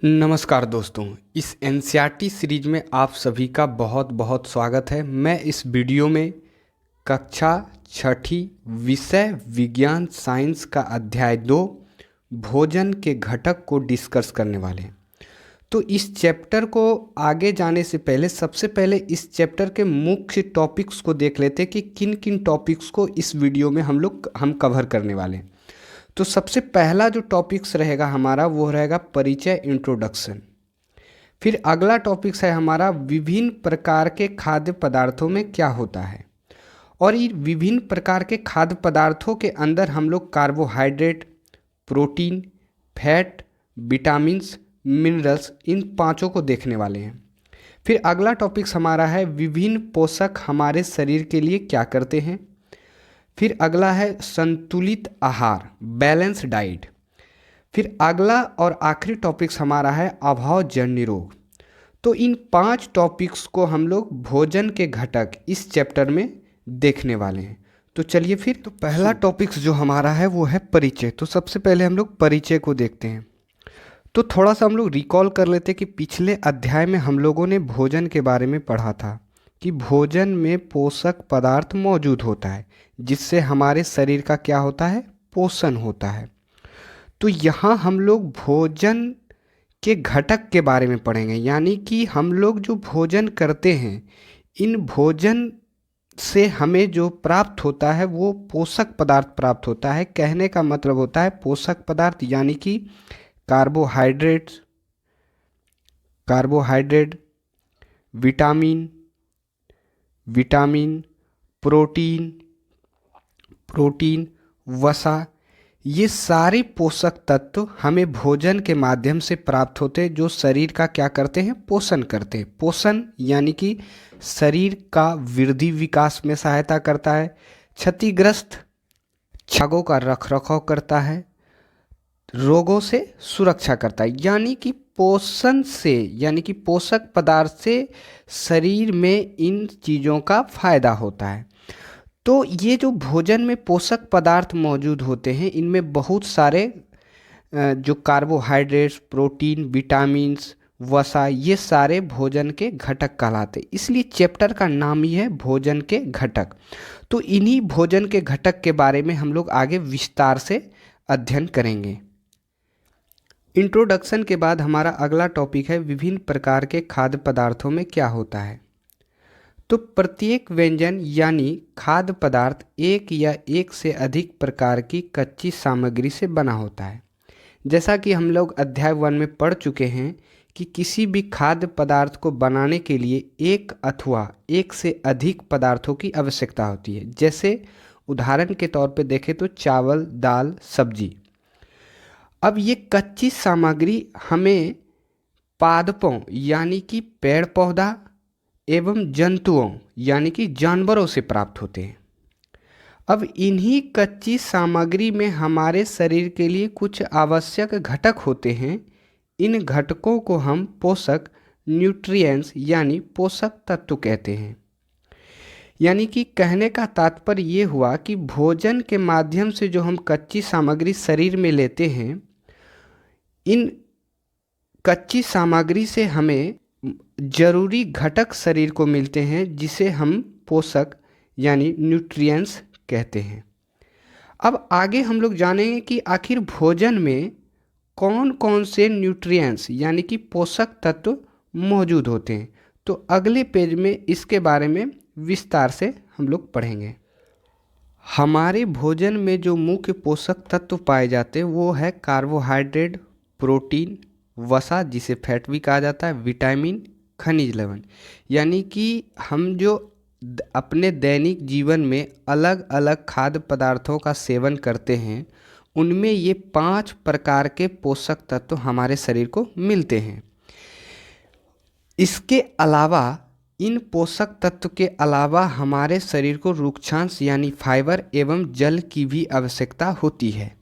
नमस्कार दोस्तों, इस एनसीईआरटी सीरीज में आप सभी का बहुत बहुत स्वागत है। मैं इस वीडियो में कक्षा छठी विषय विज्ञान साइंस का अध्याय 2 भोजन के घटक को डिस्कस करने वाले हैं। तो इस चैप्टर को आगे जाने से पहले सबसे पहले इस चैप्टर के मुख्य टॉपिक्स को देख लेते हैं कि किन किन टॉपिक्स को इस वीडियो में हम कवर करने वाले हैं। तो सबसे पहला जो टॉपिक्स रहेगा हमारा वो रहेगा परिचय, इंट्रोडक्शन। फिर अगला टॉपिक्स है हमारा विभिन्न प्रकार के खाद्य पदार्थों में क्या होता है, और इन विभिन्न प्रकार के खाद्य पदार्थों के अंदर हम लोग carbohydrate, protein, fat, vitamins, minerals, इन पांचों को देखने वाले हैं। फिर अगला टॉपिक्स हमारा है विभिन्न पोषक हमारे शरीर के लिए क्या करते हैं। फिर अगला है संतुलित आहार, बैलेंस डाइट। फिर अगला और आखिरी टॉपिक्स हमारा है अभावजन्य रोग। तो इन 5 टॉपिक्स को हम लोग भोजन के घटक इस चैप्टर में देखने वाले हैं। तो चलिए फिर तो पहला टॉपिक्स जो हमारा है वो है परिचय। तो सबसे पहले हम लोग परिचय को देखते हैं। तो थोड़ा सा हम लोग रिकॉल कर लेते हैं कि पिछले अध्याय में हम लोगों ने भोजन के बारे में पढ़ा था कि भोजन में पोषक पदार्थ मौजूद होता है जिससे हमारे शरीर का क्या होता है, पोषण होता है। तो यहाँ हम लोग भोजन के घटक के बारे में पढ़ेंगे, यानी कि हम लोग जो भोजन करते हैं इन भोजन से हमें जो प्राप्त होता है वो पोषक पदार्थ प्राप्त होता है। कहने का मतलब होता है पोषक पदार्थ यानी कि कार्बोहाइड्रेट, विटामिन, प्रोटीन, वसा, ये सारे पोषक तत्व हमें भोजन के माध्यम से प्राप्त होते हैं जो शरीर का क्या करते हैं, पोषण करते हैं। पोषण यानी कि शरीर का वृद्धि विकास में सहायता करता है, क्षतिग्रस्त भागों का रखरखाव करता है, रोगों से सुरक्षा करता है। यानी कि पोषण से यानी कि पोषक पदार्थ से शरीर में इन चीज़ों का फायदा होता है। तो ये जो भोजन में पोषक पदार्थ मौजूद होते हैं इनमें बहुत सारे जो कार्बोहाइड्रेट्स, प्रोटीन, विटामिन्स, वसा, ये सारे भोजन के घटक कहलाते हैं। इसलिए चैप्टर का नाम ही है भोजन के घटक। तो इन्हीं भोजन के घटक के बारे में हम लोग आगे विस्तार से अध्ययन करेंगे। इंट्रोडक्शन के बाद हमारा अगला टॉपिक है विभिन्न प्रकार के खाद्य पदार्थों में क्या होता है। तो प्रत्येक व्यंजन यानी खाद्य पदार्थ एक या एक से अधिक प्रकार की कच्ची सामग्री से बना होता है। जैसा कि हम लोग अध्याय 1 में पढ़ चुके हैं कि किसी भी खाद्य पदार्थ को बनाने के लिए एक अथवा एक से अधिक पदार्थों की आवश्यकता होती है। जैसे उदाहरण के तौर पे देखें तो चावल, दाल, सब्जी। अब ये कच्ची सामग्री हमें पादपों यानी कि पेड़ पौधा एवं जंतुओं यानी कि जानवरों से प्राप्त होते हैं। अब इन्हीं कच्ची सामग्री में हमारे शरीर के लिए कुछ आवश्यक घटक होते हैं। इन घटकों को हम पोषक, न्यूट्रिएंट्स यानी पोषक तत्व कहते हैं। यानी कि कहने का तात्पर्य ये हुआ कि भोजन के माध्यम से जो हम कच्ची सामग्री शरीर में लेते हैं, इन कच्ची सामग्री से हमें जरूरी घटक शरीर को मिलते हैं जिसे हम पोषक यानी न्यूट्रिएंट्स कहते हैं। अब आगे हम लोग जानेंगे कि आखिर भोजन में कौन कौन से न्यूट्रिएंट्स यानी कि पोषक तत्व मौजूद होते हैं। तो अगले पेज में इसके बारे में विस्तार से हम लोग पढ़ेंगे। हमारे भोजन में जो मुख्य पोषक तत्व पाए जाते हैं वो है कार्बोहाइड्रेट, प्रोटीन, वसा जिसे फैट भी कहा जाता है, विटामिन, खनिज लवण। यानी कि हम जो अपने दैनिक जीवन में अलग अलग खाद्य पदार्थों का सेवन करते हैं उनमें ये 5 प्रकार के पोषक तत्व हमारे शरीर को मिलते हैं। इसके अलावा इन पोषक तत्व के अलावा हमारे शरीर को रुक्षांश यानी फाइबर एवं जल की भी आवश्यकता होती है।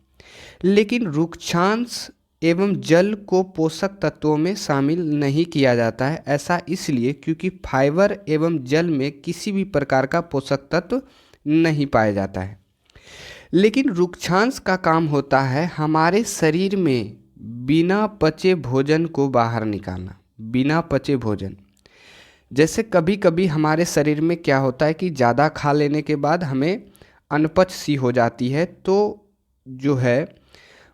लेकिन रुक्षांश एवं जल को पोषक तत्वों में शामिल नहीं किया जाता है। ऐसा इसलिए क्योंकि फाइबर एवं जल में किसी भी प्रकार का पोषक तत्व नहीं पाया जाता है। लेकिन रुक्षांश का काम होता है हमारे शरीर में बिना पचे भोजन को बाहर निकालना। बिना पचे भोजन, जैसे कभी कभी हमारे शरीर में क्या होता है कि ज़्यादा खा लेने के बाद हमें अनपच सी हो जाती है, तो जो है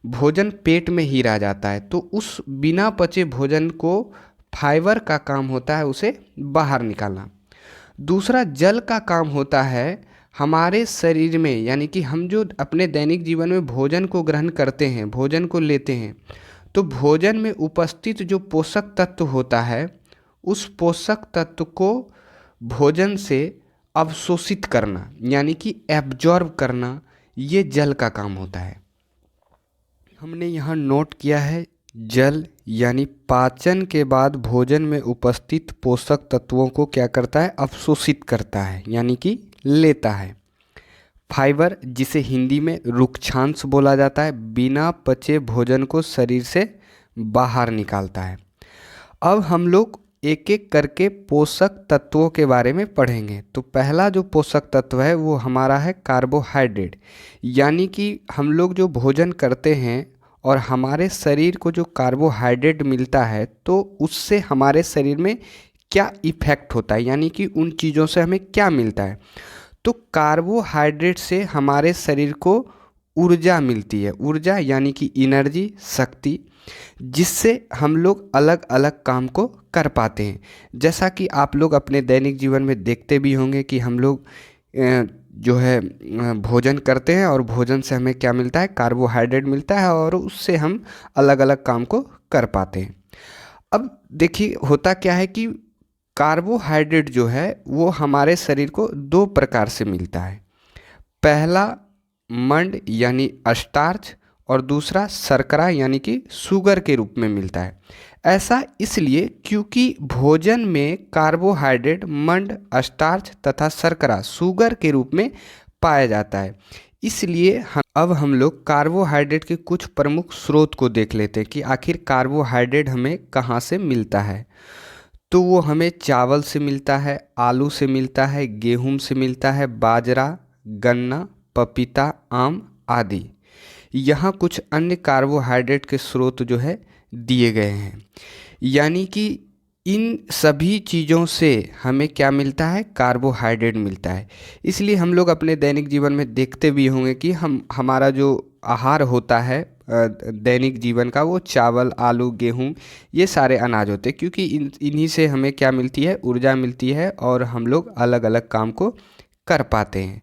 भोजन पेट में ही रह जाता है, तो उस बिना पचे भोजन को फाइबर का काम होता है उसे बाहर निकालना। दूसरा जल का काम होता है हमारे शरीर में, यानी कि हम जो अपने दैनिक जीवन में भोजन को ग्रहण करते हैं, भोजन को लेते हैं, तो भोजन में उपस्थित जो पोषक तत्व होता है उस पोषक तत्व को भोजन से अवशोषित करना, यानी कि एब्जॉर्ब करना, ये जल का काम होता है। हमने यहाँ नोट किया है जल यानी पाचन के बाद भोजन में उपस्थित पोषक तत्वों को क्या करता है, अवशोषित करता है, यानी कि लेता है। फाइबर, जिसे हिंदी में रुक्षांश बोला जाता है, बिना पचे भोजन को शरीर से बाहर निकालता है। अब हम लोग एक एक करके पोषक तत्वों के बारे में पढ़ेंगे। तो पहला जो पोषक तत्व है वो हमारा है कार्बोहाइड्रेट, यानी कि हम लोग जो भोजन करते हैं और हमारे शरीर को जो कार्बोहाइड्रेट मिलता है तो उससे हमारे शरीर में क्या इफ़ेक्ट होता है, यानी कि उन चीज़ों से हमें क्या मिलता है। तो कार्बोहाइड्रेट से हमारे शरीर को ऊर्जा मिलती है, ऊर्जा यानी कि एनर्जी, शक्ति, जिससे हम लोग अलग अलग काम को कर पाते हैं। जैसा कि आप लोग अपने दैनिक जीवन में देखते भी होंगे कि हम लोग जो है भोजन करते हैं और भोजन से हमें क्या मिलता है, कार्बोहाइड्रेट मिलता है, और उससे हम अलग अलग काम को कर पाते हैं। अब देखिए होता क्या है कि कार्बोहाइड्रेट जो है वो हमारे शरीर को दो प्रकार से मिलता है। पहला मंड यानी स्टार्च, और दूसरा शर्करा यानी कि शुगर के रूप में मिलता है। ऐसा इसलिए क्योंकि भोजन में कार्बोहाइड्रेट मंड, स्टार्च तथा शर्करा शुगर के रूप में पाया जाता है। इसलिए अब हम लोग कार्बोहाइड्रेट के कुछ प्रमुख स्रोत को देख लेते हैं कि आखिर कार्बोहाइड्रेट हमें कहाँ से मिलता है। तो वो हमें चावल से मिलता है, आलू से मिलता है, गेहूं से मिलता है, बाजरा, गन्ना, पपीता, आम आदि। यहाँ कुछ अन्य कार्बोहाइड्रेट के स्रोत जो है दिए गए हैं, यानी कि इन सभी चीज़ों से हमें क्या मिलता है, कार्बोहाइड्रेट मिलता है। इसलिए हम लोग अपने दैनिक जीवन में देखते भी होंगे कि हमारा जो आहार होता है दैनिक जीवन का, वो चावल, आलू, गेहूं, ये सारे अनाज होते हैं, क्योंकि इन्हीं से हमें क्या मिलती है, ऊर्जा मिलती है, और हम लोग अलग अलग काम को कर पाते हैं।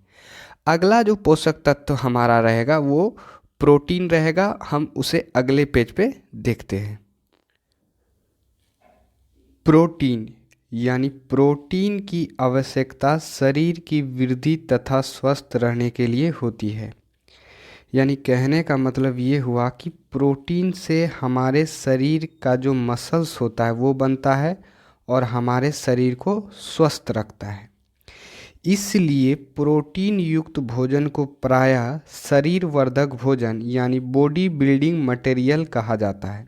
अगला जो पोषक तत्व हमारा रहेगा वो प्रोटीन रहेगा। हम उसे अगले पेज पे देखते हैं। प्रोटीन यानी प्रोटीन की आवश्यकता शरीर की वृद्धि तथा स्वस्थ रहने के लिए होती है। यानी कहने का मतलब ये हुआ कि प्रोटीन से हमारे शरीर का जो मसल्स होता है वो बनता है और हमारे शरीर को स्वस्थ रखता है। इसलिए प्रोटीन युक्त भोजन को प्रायः शरीर वर्धक भोजन यानी बॉडी बिल्डिंग मटेरियल कहा जाता है।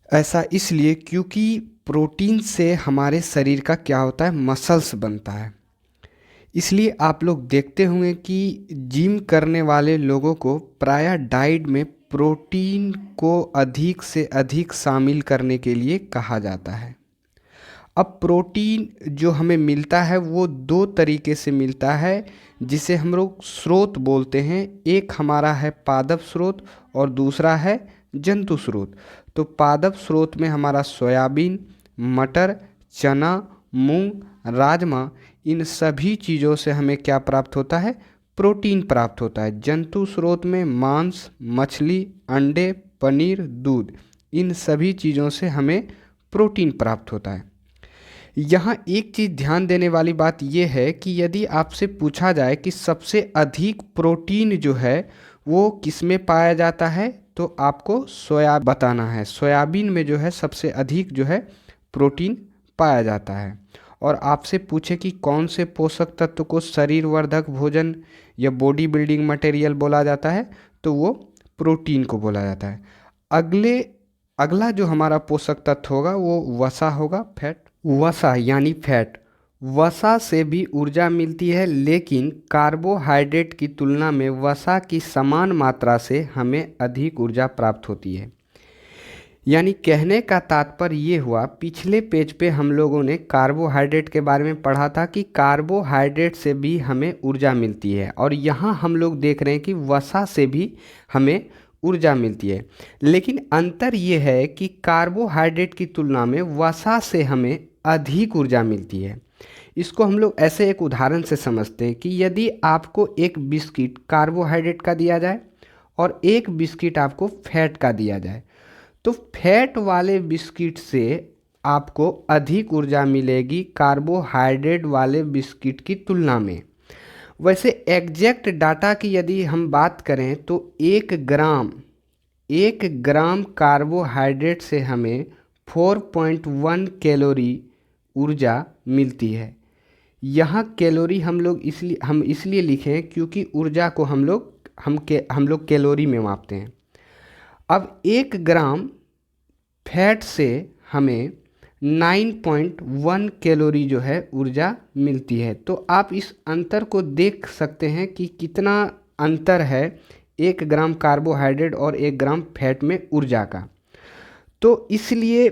ऐसा इसलिए क्योंकि प्रोटीन से हमारे शरीर का क्या होता है, मसल्स बनता है। इसलिए आप लोग देखते होंगे कि जिम करने वाले लोगों को प्रायः डाइट में प्रोटीन को अधिक से अधिक शामिल करने के लिए कहा जाता है। अब प्रोटीन जो हमें मिलता है वो दो तरीके से मिलता है, जिसे हम लोग स्रोत बोलते हैं। एक हमारा है पादप स्रोत और दूसरा है जंतु स्रोत। तो पादप स्रोत में हमारा सोयाबीन, मटर, चना, मूंग, राजमा, इन सभी चीज़ों से हमें क्या प्राप्त होता है, प्रोटीन प्राप्त होता है। जंतु स्रोत में मांस, मछली, अंडे, पनीर, दूध, इन सभी चीज़ों से हमें प्रोटीन प्राप्त होता है। यहाँ एक चीज़ ध्यान देने वाली बात यह है कि यदि आपसे पूछा जाए कि सबसे अधिक प्रोटीन जो है वो किस में पाया जाता है, तो आपको सोया बताना है। सोयाबीन में जो है सबसे अधिक जो है प्रोटीन पाया जाता है। और आपसे पूछे कि कौन से पोषक तत्व को शरीर वर्धक भोजन या बॉडी बिल्डिंग मटेरियल बोला जाता है, तो वो प्रोटीन को बोला जाता है। अगला जो हमारा पोषक तत्व होगा वो वसा होगा, फैट। वसा यानी फैट वसा से भी ऊर्जा मिलती है, लेकिन कार्बोहाइड्रेट की तुलना में वसा की समान मात्रा से हमें अधिक ऊर्जा प्राप्त होती है। यानी कहने का तात्पर्य ये हुआ, पिछले पेज पे हम लोगों ने कार्बोहाइड्रेट के बारे में पढ़ा था कि कार्बोहाइड्रेट से भी हमें ऊर्जा मिलती है, और यहाँ हम लोग देख रहे हैं कि वसा से भी हमें ऊर्जा मिलती है। लेकिन अंतर ये है कि कार्बोहाइड्रेट की तुलना में वसा से हमें अधिक ऊर्जा मिलती है। इसको हम लोग ऐसे एक उदाहरण से समझते हैं कि यदि आपको एक बिस्किट कार्बोहाइड्रेट का दिया जाए और एक बिस्किट आपको फैट का दिया जाए, तो फैट वाले बिस्किट से आपको अधिक ऊर्जा मिलेगी कार्बोहाइड्रेट वाले बिस्किट की तुलना में। वैसे एग्जैक्ट डाटा की यदि हम बात करें तो 1 ग्राम कार्बोहाइड्रेट से हमें 4.1 कैलोरी ऊर्जा मिलती है। यहाँ कैलोरी हम इसलिए लिखें क्योंकि ऊर्जा को हम लोग कैलोरी में मापते हैं। अब 1 ग्राम फैट से हमें 9.1 कैलोरी जो है ऊर्जा मिलती है। तो आप इस अंतर को देख सकते हैं कि कितना अंतर है 1 ग्राम कार्बोहाइड्रेट और 1 ग्राम फैट में ऊर्जा का। तो इसलिए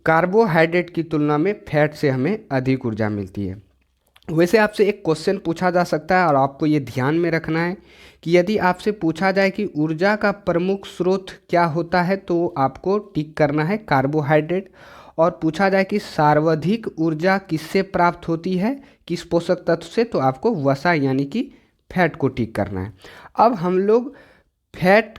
कार्बोहाइड्रेट की तुलना में फैट से हमें अधिक ऊर्जा मिलती है। वैसे आपसे एक क्वेश्चन पूछा जा सकता है और आपको ये ध्यान में रखना है कि यदि आपसे पूछा जाए कि ऊर्जा का प्रमुख स्रोत क्या होता है, तो आपको टिक करना है कार्बोहाइड्रेट। और पूछा जाए कि सर्वाधिक ऊर्जा किससे प्राप्त होती है, किस पोषक तत्व से, तो आपको वसा यानी कि फैट को टिक करना है। अब हम लोग फैट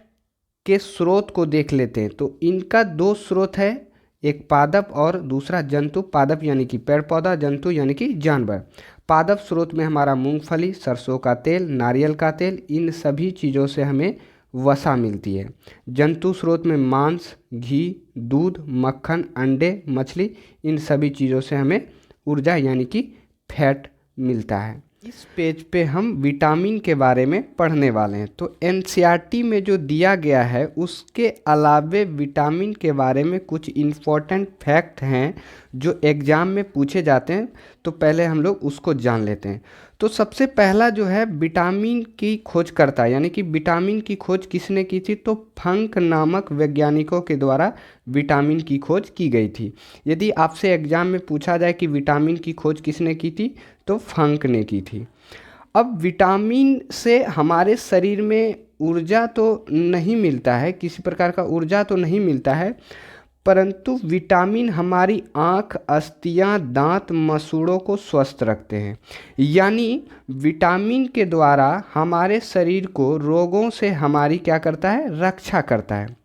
के स्रोत को देख लेते हैं। तो इनका 2 स्रोत है, एक पादप और दूसरा जंतु। पादप यानी कि पेड़ पौधा, जंतु यानी कि जानवर। पादप स्रोत में हमारा मूंगफली, सरसों का तेल, नारियल का तेल, इन सभी चीज़ों से हमें वसा मिलती है। जंतु स्रोत में मांस, घी, दूध, मक्खन, अंडे, मछली, इन सभी चीज़ों से हमें ऊर्जा यानी कि फैट मिलता है। इस पेज पे हम विटामिन के बारे में पढ़ने वाले हैं। तो एनसीईआरटी में जो दिया गया है उसके अलावे विटामिन के बारे में कुछ इम्पोर्टेंट फैक्ट हैं जो एग्ज़ाम में पूछे जाते हैं। तो पहले हम लोग उसको जान लेते हैं। तो सबसे पहला जो है विटामिन की खोज करता है, यानी कि विटामिन की खोज किसने की थी, तो फंक नामक वैज्ञानिकों के द्वारा विटामिन की खोज की गई थी। यदि आपसे एग्जाम में पूछा जाए कि विटामिन की खोज किसने की थी, तो फंक ने की थी। अब विटामिन से हमारे शरीर में ऊर्जा तो नहीं मिलता है, किसी प्रकार का ऊर्जा तो नहीं मिलता है, परंतु विटामिन हमारी आँख, अस्थियाँ, दांत, मसूड़ों को स्वस्थ रखते हैं। यानी विटामिन के द्वारा हमारे शरीर को रोगों से हमारी क्या करता है, रक्षा करता है।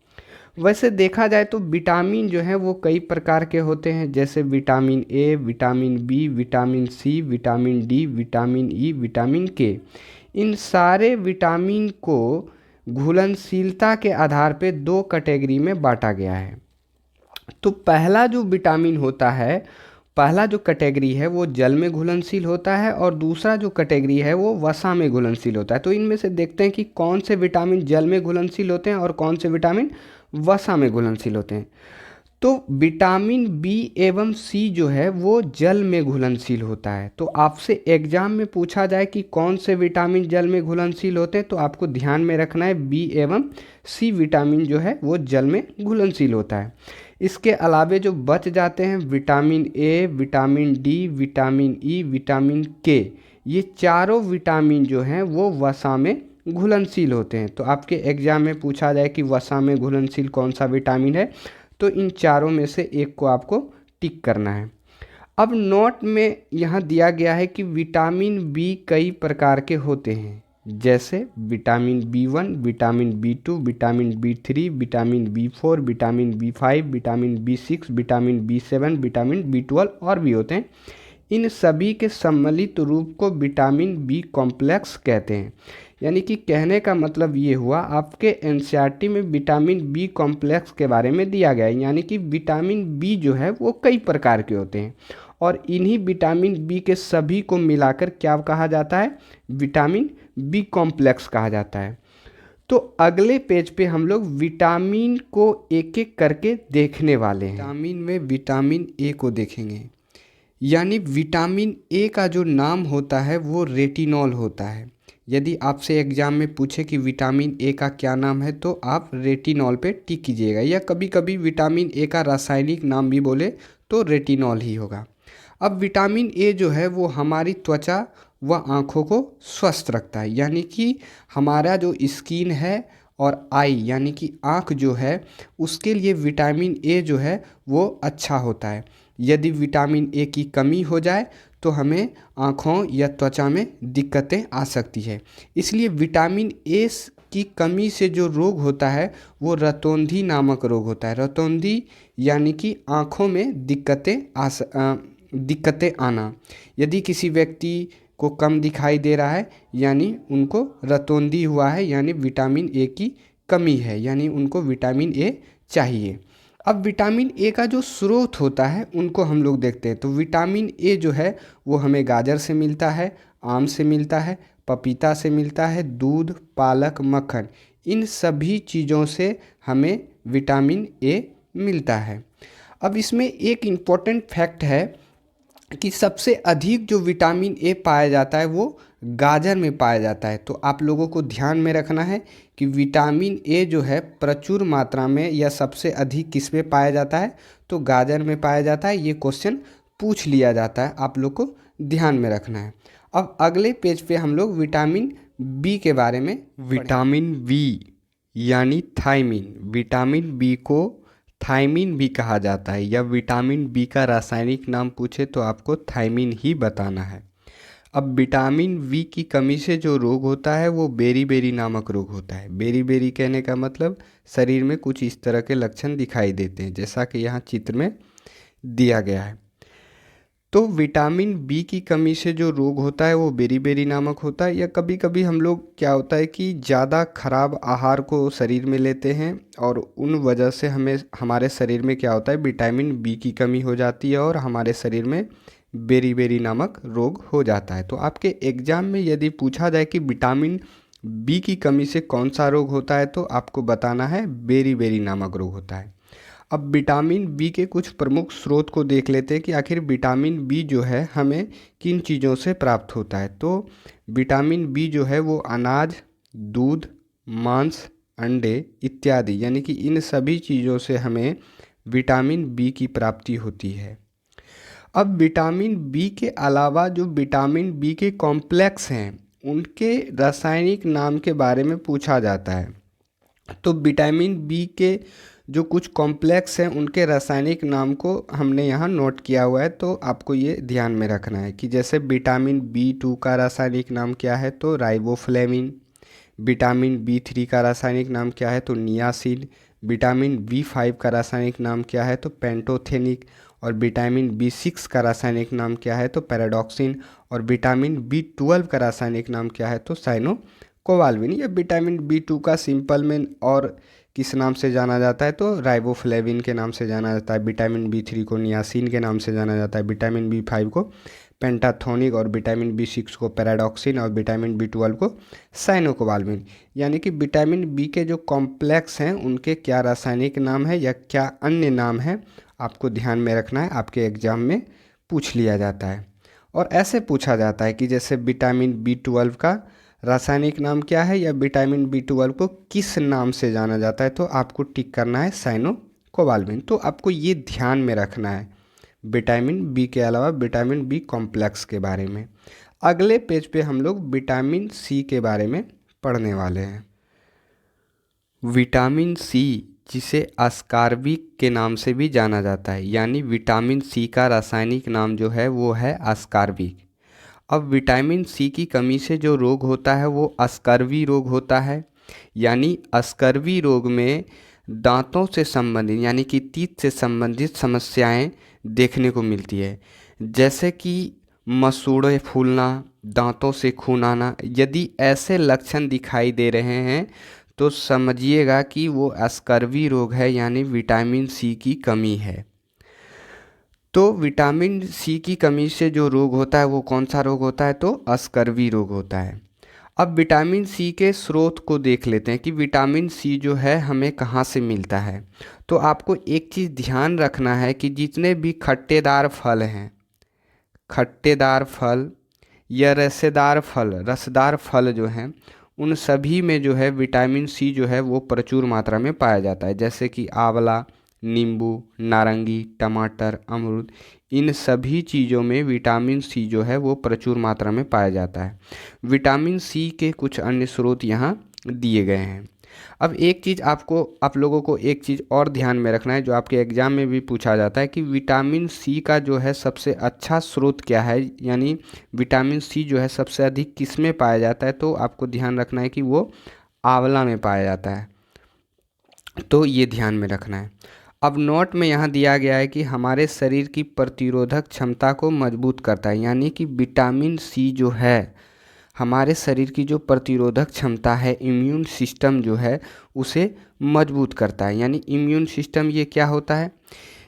वैसे देखा जाए तो विटामिन जो है वो कई प्रकार के होते हैं, जैसे vitamin A, vitamin B, vitamin C, vitamin D, vitamin E, vitamin K. इन सारे विटामिन को घुलनशीलता के आधार पे 2 कैटेगरी में बांटा गया है। तो पहला जो विटामिन होता है, पहला जो कैटेगरी है वो जल में घुलनशील होता है, और दूसरा जो कैटेगरी है वो वसा में घुलनशील होता है। तो इनमें से देखते हैं कि कौन से विटामिन जल में घुलनशील होते हैं और कौन से विटामिन वसा में घुलनशील होते हैं। तो विटामिन बी एवं सी जो है वो जल में घुलनशील होता है। तो आपसे एग्जाम में पूछा जाए कि कौन से विटामिन जल में घुलनशील होते हैं, तो आपको ध्यान में रखना है बी एवं सी विटामिन जो है वो जल में घुलनशील होता है। इसके अलावे जो बच जाते हैं vitamin A, vitamin D, vitamin E, vitamin के, ये चारों विटामिन जो हैं वो वसा में घुलनशील होते हैं। तो आपके एग्जाम में पूछा जाए कि वसा में घुलनशील कौन सा विटामिन है, तो इन चारों में से एक को आपको टिक करना है। अब नोट में यहाँ दिया गया है कि विटामिन बी कई प्रकार के होते हैं, जैसे vitamin B1, vitamin बी2, vitamin B3, vitamin B4, vitamin B5, vitamin B6, vitamin बी7, vitamin B12 और भी होते हैं। इन सभी के सम्मिलित रूप को विटामिन बी कॉम्प्लेक्स कहते हैं। यानी कि कहने का मतलब ये हुआ, आपके एनसीईआरटी में विटामिन बी कॉम्प्लेक्स के बारे में दिया गया है। यानी कि विटामिन बी जो है वो कई प्रकार के होते हैं, और इन्हीं विटामिन बी के सभी को मिलाकर क्या कहा जाता है, विटामिन बी कॉम्प्लेक्स कहा जाता है। तो अगले पेज पे हम लोग विटामिन को एक एक करके देखने वाले हैं। विटामिन में विटामिन ए को देखेंगे। यानी विटामिन ए का जो नाम होता है वो रेटिनॉल होता है। यदि आपसे एग्जाम में पूछे कि विटामिन ए का क्या नाम है तो आप रेटिनॉल पे टिक कीजिएगा, या कभी कभी विटामिन ए का रासायनिक नाम भी बोले तो रेटिनॉल ही होगा। अब विटामिन ए जो है वो हमारी त्वचा व आँखों को स्वस्थ रखता है, यानी कि हमारा जो स्किन है और आई यानी कि आँख जो है उसके लिए विटामिन ए जो है वो अच्छा होता है। यदि विटामिन ए की कमी हो जाए तो हमें आँखों या त्वचा में दिक्कतें आ सकती है। इसलिए विटामिन ए की कमी से जो रोग होता है वो रतौंधी नामक रोग होता है। रतौंधी यानी कि आँखों में दिक्कतें आना। यदि किसी व्यक्ति को कम दिखाई दे रहा है यानी उनको रतौंधी हुआ है, यानी विटामिन ए की कमी है, यानी उनको विटामिन ए चाहिए। अब विटामिन ए का जो स्रोत होता है उनको हम लोग देखते हैं। तो विटामिन ए जो है वो हमें गाजर से मिलता है, आम से मिलता है, पपीता से मिलता है, दूध, पालक, मक्खन, इन सभी चीज़ों से हमें विटामिन ए मिलता है। अब इसमें एक इम्पॉर्टेंट फैक्ट है कि सबसे अधिक जो विटामिन ए पाया जाता है वो गाजर में पाया जाता है। तो आप लोगों को ध्यान में रखना है कि विटामिन ए जो है प्रचुर मात्रा में या सबसे अधिक किस में पाया जाता है, तो गाजर में पाया जाता है। ये क्वेश्चन पूछ लिया जाता है, आप लोग को ध्यान में रखना है। अब अगले पेज पे हम लोग विटामिन बी के बारे में विटामिन बी यानी थायमीन, विटामिन बी को थायमीन भी कहा जाता है, या विटामिन बी का रासायनिक नाम पूछे तो आपको थायमीन ही बताना है। अब विटामिन बी की कमी से जो रोग होता है वो बेरी नामक रोग होता है। बेरी कहने का मतलब शरीर में कुछ इस तरह के लक्षण दिखाई देते हैं, जैसा कि यहाँ चित्र में दिया गया है। तो विटामिन बी की कमी से जो रोग होता है वो बेरी नामक होता है। या कभी कभी हम लोग क्या होता है कि ज़्यादा खराब आहार को शरीर में लेते हैं और उन वजह से हमें हमारे शरीर में क्या होता है विटामिन बी की कमी हो जाती है और हमारे शरीर में बेरी नामक रोग हो जाता है। तो आपके एग्ज़ाम में यदि पूछा जाए कि विटामिन बी की कमी से कौन सा रोग होता है तो आपको बताना है बेरी नामक रोग होता है। अब विटामिन बी के कुछ प्रमुख स्रोत को देख लेते हैं कि आखिर विटामिन बी जो है हमें किन चीज़ों से प्राप्त होता है। तो विटामिन बी जो है वो अनाज, दूध, मांस, अंडे इत्यादि, यानी कि इन सभी चीज़ों से हमें विटामिन बी की प्राप्ति होती है। अब विटामिन बी के अलावा जो विटामिन बी के कॉम्प्लेक्स हैं उनके रासायनिक नाम के बारे में पूछा जाता है। तो विटामिन बी के जो कुछ कॉम्प्लेक्स हैं उनके रासायनिक नाम को हमने यहाँ नोट किया हुआ है, तो आपको ये ध्यान में रखना है कि जैसे विटामिन बी2 का रासायनिक नाम क्या है तो राइबोफ्लेविन। विटामिन बी3 का रासायनिक नाम क्या है तो नियासिन। विटामिन बी5 का रासायनिक नाम क्या है तो पेंटोथेनिक। और विटामिन बी6 का रासायनिक नाम क्या है तो पैराडॉक्सिन। और विटामिन बी12 का रासायनिक नाम क्या है तो साइनोकोबाल्मिन। या विटामिन बी2 का सिंपल में और किस नाम से जाना जाता है तो राइबोफ्लेविन के नाम से जाना जाता है। विटामिन बी3 को नियासिन के नाम से जाना जाता है, विटामिन बी5 को पेंटाथोनिक, और विटामिन बी6 को पैराडॉक्सिन, और विटामिन बी12 को साइनोकोबाल्मिन। यानी कि विटामिन बी के जो कॉम्प्लेक्स हैं उनके क्या रासायनिक नाम है या क्या अन्य नाम है आपको ध्यान में रखना है, आपके एग्जाम में पूछ लिया जाता है। और ऐसे पूछा जाता है कि जैसे विटामिन बी12 का रासायनिक नाम क्या है या विटामिन बी12 को किस नाम से जाना जाता है, तो आपको टिक करना है साइनोकोबाल्मिन। तो आपको ये ध्यान में रखना है विटामिन बी के अलावा विटामिन बी कॉम्प्लेक्स के बारे में। अगले पेज पे हम लोग विटामिन सी के बारे में पढ़ने वाले हैं। विटामिन सी जिसे अस्कार्बिक के नाम से भी जाना जाता है, यानी विटामिन सी का रासायनिक नाम जो है वो है अस्कार्बिक। अब विटामिन सी की कमी से जो रोग होता है वो अस्कर्वी रोग होता है। यानी अस्कर्वी रोग में दांतों से संबंधित यानी कि तीत से संबंधित समस्याएं देखने को मिलती है, जैसे कि मसूड़े फूलना, दांतों से खून आना। यदि ऐसे लक्षण दिखाई दे रहे हैं तो समझिएगा कि वो अस्कर्वी रोग है, यानी विटामिन सी की कमी है। तो विटामिन सी की कमी से जो रोग होता है वो कौन सा रोग होता है तो अस्कर्वी रोग होता है। अब विटामिन सी के स्रोत को देख लेते हैं कि विटामिन सी जो है हमें कहाँ से मिलता है। तो आपको एक चीज़ ध्यान रखना है कि जितने भी खट्टेदार फल हैं खट्टेदार फल या रसदार फल जो हैं उन सभी में जो है विटामिन सी जो है वो प्रचुर मात्रा में पाया जाता है, जैसे कि आंवला, नींबू, नारंगी, टमाटर, अमरूद, इन सभी चीज़ों में विटामिन सी जो है वो प्रचुर मात्रा में पाया जाता है। विटामिन सी के कुछ अन्य स्रोत यहाँ दिए गए हैं। अब एक चीज़ आप लोगों को एक चीज़ और ध्यान में रखना है, जो आपके एग्ज़ाम में भी पूछा जाता है कि विटामिन सी का जो है सबसे अच्छा स्रोत क्या है, यानी विटामिन सी जो है सबसे अधिक किस में पाया जाता है, तो आपको ध्यान रखना है कि वो आंवला में पाया जाता है, तो ये ध्यान में रखना है। अब नोट में यहाँ दिया गया है कि हमारे शरीर की प्रतिरोधक क्षमता को मजबूत करता है, यानी कि विटामिन सी जो है हमारे शरीर की जो प्रतिरोधक क्षमता है, इम्यून सिस्टम जो है उसे मजबूत करता है। यानी इम्यून सिस्टम ये क्या होता है,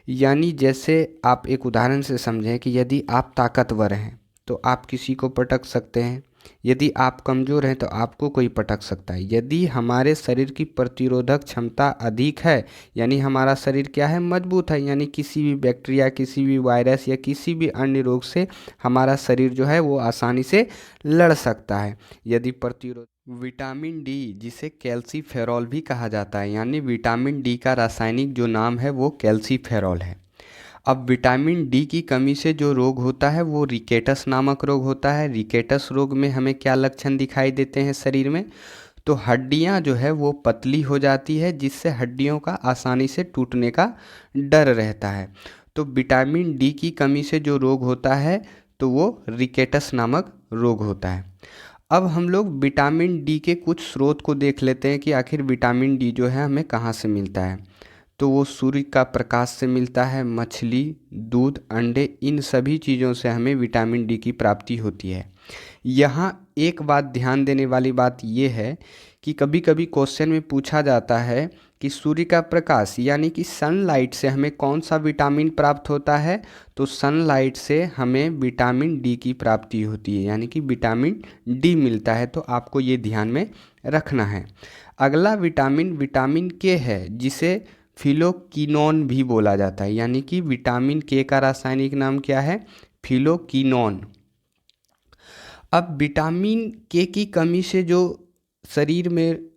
यानी जैसे आप एक उदाहरण से समझें कि यदि आप ताकतवर हैं तो आप किसी को पटक सकते हैं, यदि आप कमज़ोर हैं तो आपको कोई पटक सकता है। यदि हमारे शरीर की प्रतिरोधक क्षमता अधिक है, यानी हमारा शरीर क्या है, मजबूत है, यानी किसी भी बैक्टीरिया, किसी भी वायरस या किसी भी अन्य रोग से हमारा शरीर जो है वो आसानी से लड़ सकता है। यदि प्रतिरोध विटामिन डी, जिसे कैल्सीफेरॉल भी कहा जाता है, यानी विटामिन डी का रासायनिक जो नाम है वो कैल्सीफेरॉल है। अब विटामिन डी की कमी से जो रोग होता है वो रिकेटस नामक रोग होता है। रिकेटस रोग में हमें क्या लक्षण दिखाई देते हैं शरीर में, तो हड्डियां जो है वो पतली हो जाती है, जिससे हड्डियों का आसानी से टूटने का डर रहता है। तो विटामिन डी की कमी से जो रोग होता है तो वो रिकेटस नामक रोग होता है। अब हम लोग विटामिन डी के कुछ स्रोत को देख लेते हैं कि आखिर विटामिन डी जो है हमें कहाँ से मिलता है। तो वो सूर्य का प्रकाश से मिलता है, मछली, दूध, अंडे, इन सभी चीज़ों से हमें विटामिन डी की प्राप्ति होती है। यहाँ एक बात ध्यान देने वाली बात ये है कि कभी कभी क्वेश्चन में पूछा जाता है कि सूर्य का प्रकाश यानी कि सनलाइट से हमें कौन सा विटामिन प्राप्त होता है, तो सनलाइट से हमें विटामिन डी की प्राप्ति होती है, यानी कि विटामिन डी मिलता है। तो आपको ये ध्यान में रखना है। अगला विटामिन विटामिन के है, जिसे फिलोक्विनोन भी बोला जाता है, यानी कि विटामिन के का रासायनिक नाम क्या है, फिलोक्विनोन। अब विटामिन के की कमी से जो शरीर में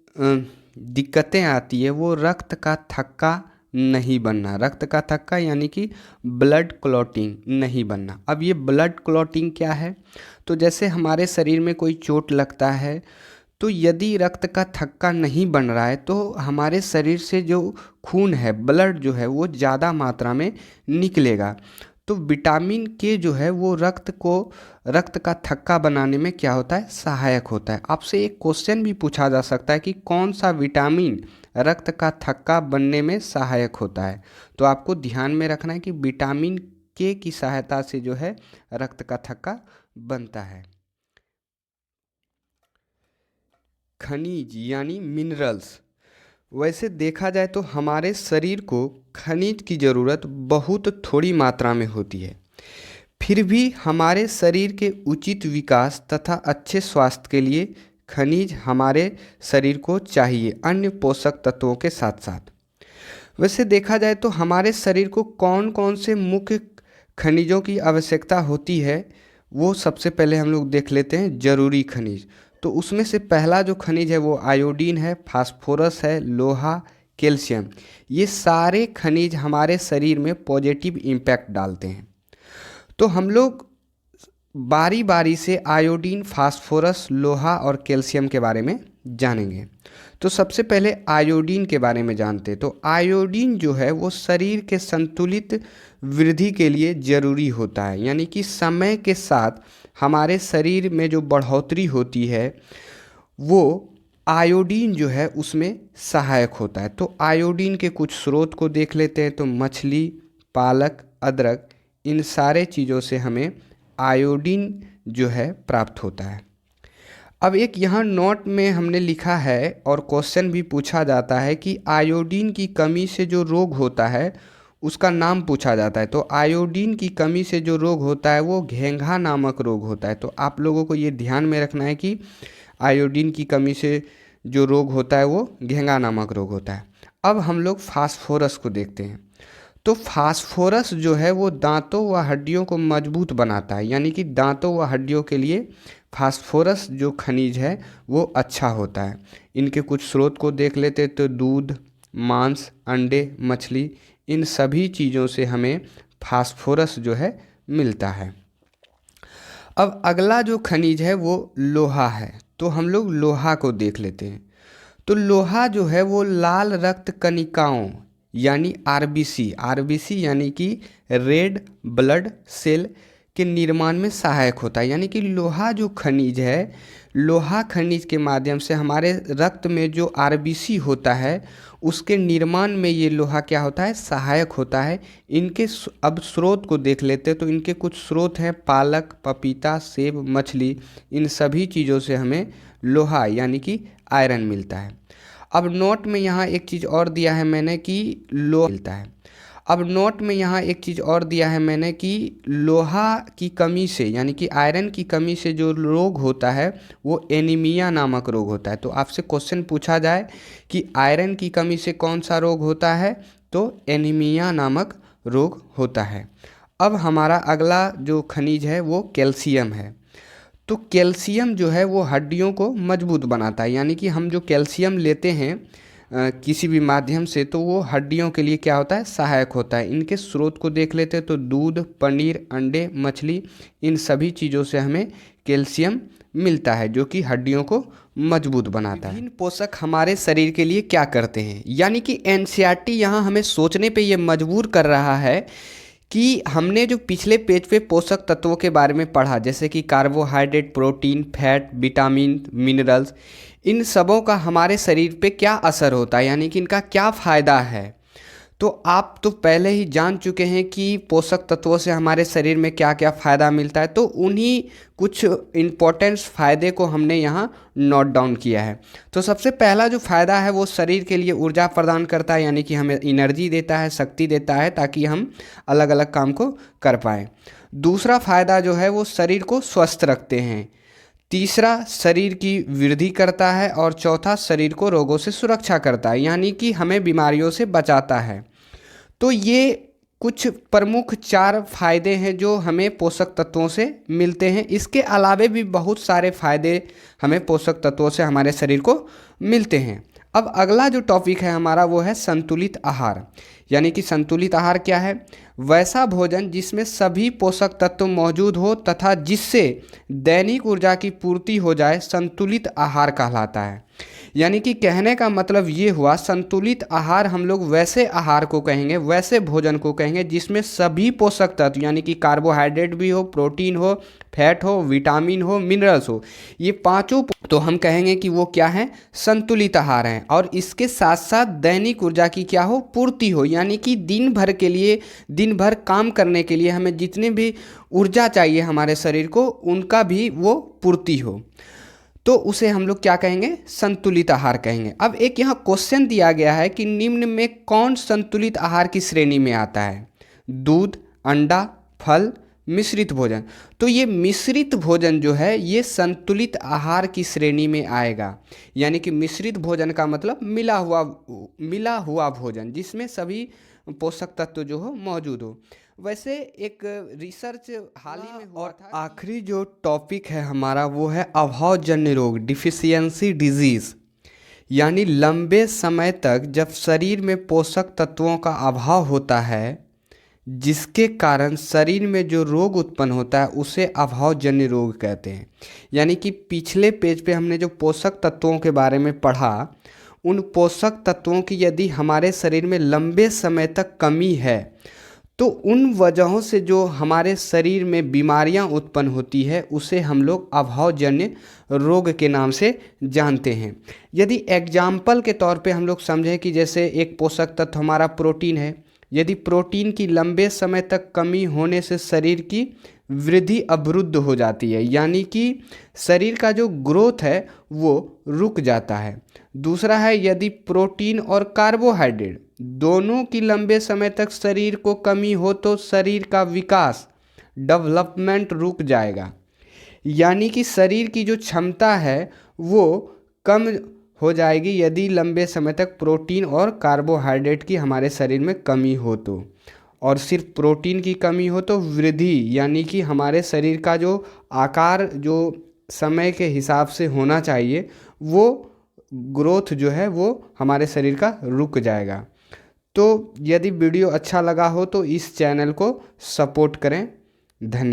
दिक्कतें आती है वो रक्त का थक्का नहीं बनना, रक्त का थक्का यानी कि ब्लड क्लॉटिंग नहीं बनना। अब ये ब्लड क्लॉटिंग क्या है, तो जैसे हमारे शरीर में कोई चोट लगता है तो यदि रक्त का थक्का नहीं बन रहा है तो हमारे शरीर से जो खून है, ब्लड जो है वो ज़्यादा मात्रा में निकलेगा। तो विटामिन के जो है वो रक्त का थक्का बनाने में क्या होता है, सहायक होता है। आपसे एक क्वेश्चन भी पूछा जा सकता है कि कौन सा विटामिन रक्त का थक्का बनने में सहायक होता है, तो आपको ध्यान में रखना है कि विटामिन के की सहायता से जो है रक्त का थक्का बनता है। खनिज यानी मिनरल्स, वैसे देखा जाए तो हमारे शरीर को खनिज की ज़रूरत बहुत थोड़ी मात्रा में होती है, फिर भी हमारे शरीर के उचित विकास तथा अच्छे स्वास्थ्य के लिए खनिज हमारे शरीर को चाहिए, अन्य पोषक तत्वों के साथ साथ। वैसे देखा जाए तो हमारे शरीर को कौन कौन से मुख्य खनिजों की आवश्यकता होती है, वो सबसे पहले हम लोग देख लेते हैं जरूरी खनिज। तो उसमें से पहला जो खनिज है वो आयोडीन है, फास्फोरस है, लोहा, कैल्शियम। ये सारे खनिज हमारे शरीर में पॉजिटिव इम्पैक्ट डालते हैं। तो हम लोग बारी बारी से आयोडीन, फास्फोरस, लोहा और कैल्शियम के बारे में जानेंगे। तो सबसे पहले आयोडीन के बारे में जानते हैं। तो आयोडीन जो है वो शरीर के संतुलित वृद्धि के लिए ज़रूरी होता है, यानी कि समय के साथ हमारे शरीर में जो बढ़ोतरी होती है वो आयोडीन जो है उसमें सहायक होता है। तो आयोडीन के कुछ स्रोत को देख लेते हैं। तो मछली, पालक, अदरक, इन सारे चीज़ों से हमें आयोडीन जो है प्राप्त होता है। अब एक यहाँ नोट में हमने लिखा है और क्वेश्चन भी पूछा जाता है कि आयोडीन की कमी से जो रोग होता है उसका नाम पूछा जाता है। तो आयोडीन की कमी से जो रोग होता है वो घेंघा नामक रोग होता है। तो आप लोगों को ये ध्यान में रखना है कि आयोडीन की कमी से जो रोग होता है वो घेंघा नामक रोग होता है। अब हम लोग फास्फोरस को देखते हैं। तो फास्फोरस जो है वो दांतों व हड्डियों को मजबूत बनाता है, यानी कि दांतों व हड्डियों के लिए फास्फोरस जो खनिज है वो अच्छा होता है। इनके कुछ स्रोत को देख लेते तो दूध, मांस, अंडे, मछली, इन सभी चीज़ों से हमें फास्फोरस जो है मिलता है। अब अगला जो खनिज है वो लोहा है, तो हम लोग लोहा को देख लेते हैं। तो लोहा जो है वो लाल रक्त कणिकाओं यानी आरबीसी, आरबीसी यानी कि रेड ब्लड सेल के निर्माण में सहायक होता है। यानी कि लोहा जो खनिज है, लोहा खनिज के माध्यम से हमारे रक्त में जो आरबीसी होता है उसके निर्माण में ये लोहा क्या होता है, सहायक होता है। इनके अब स्रोत को देख लेते हैं, तो इनके कुछ स्रोत हैं पालक, पपीता, सेब, मछली, इन सभी चीज़ों से हमें लोहा यानी कि आयरन मिलता है। अब नोट में यहाँ एक चीज़ और दिया है मैंने कि लोहा मिलता है। अब नोट में यहाँ एक चीज़ और दिया है मैंने कि लोहा की कमी से यानी कि आयरन की कमी से जो रोग होता है वो एनीमिया नामक रोग होता है। तो आपसे क्वेश्चन पूछा जाए कि आयरन की कमी से कौन सा रोग होता है, तो एनीमिया नामक रोग होता है। अब हमारा अगला जो खनिज है वो कैल्शियम है। तो कैल्शियम जो है वो हड्डियों को मजबूत बनाता है, यानी कि हम जो कैल्शियम लेते हैं किसी भी माध्यम से, तो वो हड्डियों के लिए क्या होता है, सहायक होता है। इनके स्रोत को देख लेते हैं तो दूध, पनीर, अंडे, मछली, इन सभी चीज़ों से हमें कैल्शियम मिलता है जो कि हड्डियों को मजबूत बनाता है। विभिन्न पोषक हमारे शरीर के लिए क्या करते हैं, यानी कि एनसीईआरटी यहाँ हमें सोचने पे ये मजबूर कर रहा है कि हमने जो पिछले पेज पे पोषक तत्वों के बारे में पढ़ा, जैसे कि carbohydrate, protein, fat, vitamin, minerals, इन सबों का हमारे शरीर पे क्या असर होता है, यानी कि इनका क्या फ़ायदा है। तो आप तो पहले ही जान चुके हैं कि पोषक तत्वों से हमारे शरीर में क्या क्या फ़ायदा मिलता है, तो उन्हीं कुछ इम्पोर्टेंट फ़ायदे को हमने यहाँ नोट डाउन किया है। तो सबसे पहला जो फ़ायदा है वो शरीर के लिए ऊर्जा प्रदान करता है, यानी कि हमें एनर्जी देता है, शक्ति देता है, ताकि हम अलग अलग काम को कर पाएँ। दूसरा फ़ायदा जो है वो शरीर को स्वस्थ रखते हैं। तीसरा शरीर की वृद्धि करता है, और चौथा शरीर को रोगों से सुरक्षा करता है, यानी कि हमें बीमारियों से बचाता है। तो ये कुछ प्रमुख 4 फायदे हैं जो हमें पोषक तत्वों से मिलते हैं। इसके अलावे भी बहुत सारे फायदे हमें पोषक तत्वों से हमारे शरीर को मिलते हैं। अब अगला जो टॉपिक है हमारा वो है संतुलित आहार। यानी कि संतुलित आहार क्या है, वैसा भोजन जिसमें सभी पोषक तत्व मौजूद हो तथा जिससे दैनिक ऊर्जा की पूर्ति हो जाए, संतुलित आहार कहलाता है। यानी कि कहने का मतलब ये हुआ, संतुलित आहार हम लोग वैसे आहार को कहेंगे, वैसे भोजन को कहेंगे जिसमें सभी पोषक तत्व यानी कि कार्बोहाइड्रेट भी हो, प्रोटीन हो, फैट हो, विटामिन हो, मिनरल्स हो, ये पांचों तो हम कहेंगे कि वो क्या है, संतुलित आहार हैं। और इसके साथ साथ दैनिक ऊर्जा की क्या हो, पूर्ति हो, यानी कि दिन भर के लिए, दिन भर काम करने के लिए हमें जितने भी ऊर्जा चाहिए हमारे शरीर को, उनका भी वो पूर्ति हो, तो उसे हम लोग क्या कहेंगे, संतुलित आहार कहेंगे। अब एक यहाँ क्वेश्चन दिया गया है कि निम्न में कौन संतुलित आहार की श्रेणी में आता है, दूध, अंडा, फल, मिश्रित भोजन। तो ये मिश्रित भोजन जो है ये संतुलित आहार की श्रेणी में आएगा। यानी कि मिश्रित भोजन का मतलब मिला हुआ भोजन जिसमें सभी पोषक तत्व जो हो मौजूद हो। वैसे एक रिसर्च हाल ही में हुआ था। आखिरी जो टॉपिक है हमारा वो है अभावजन्य रोग, डिफिशियंसी डिजीज़। यानी लंबे समय तक जब शरीर में पोषक तत्वों का अभाव होता है, जिसके कारण शरीर में जो रोग उत्पन्न होता है उसे अभावजन्य रोग कहते हैं। यानी कि पिछले पेज पे हमने जो पोषक तत्वों के बारे में पढ़ा, उन पोषक तत्वों की यदि हमारे शरीर में लंबे समय तक कमी है तो उन वजहों से जो हमारे शरीर में बीमारियां उत्पन्न होती है उसे हम लोग अभावजन्य रोग के नाम से जानते हैं। यदि एग्जाम्पल के तौर पे हम लोग समझें कि जैसे एक पोषक तत्व हमारा प्रोटीन है, यदि प्रोटीन की लंबे समय तक कमी होने से शरीर की वृद्धि अवरुद्ध हो जाती है, यानी कि शरीर का जो ग्रोथ है वो रुक जाता है। दूसरा है यदि प्रोटीन और कार्बोहाइड्रेट दोनों की लंबे समय तक शरीर को कमी हो तो शरीर का विकास, डेवलपमेंट रुक जाएगा, यानी कि शरीर की जो क्षमता है वो कम हो जाएगी यदि लंबे समय तक प्रोटीन और कार्बोहाइड्रेट की हमारे शरीर में कमी हो तो। और सिर्फ प्रोटीन की कमी हो तो वृद्धि, यानी कि हमारे शरीर का जो आकार जो समय के हिसाब से होना चाहिए वो ग्रोथ जो है वो हमारे शरीर का रुक जाएगा। तो यदि वीडियो अच्छा लगा हो तो इस चैनल को सपोर्ट करें। धन्यवाद।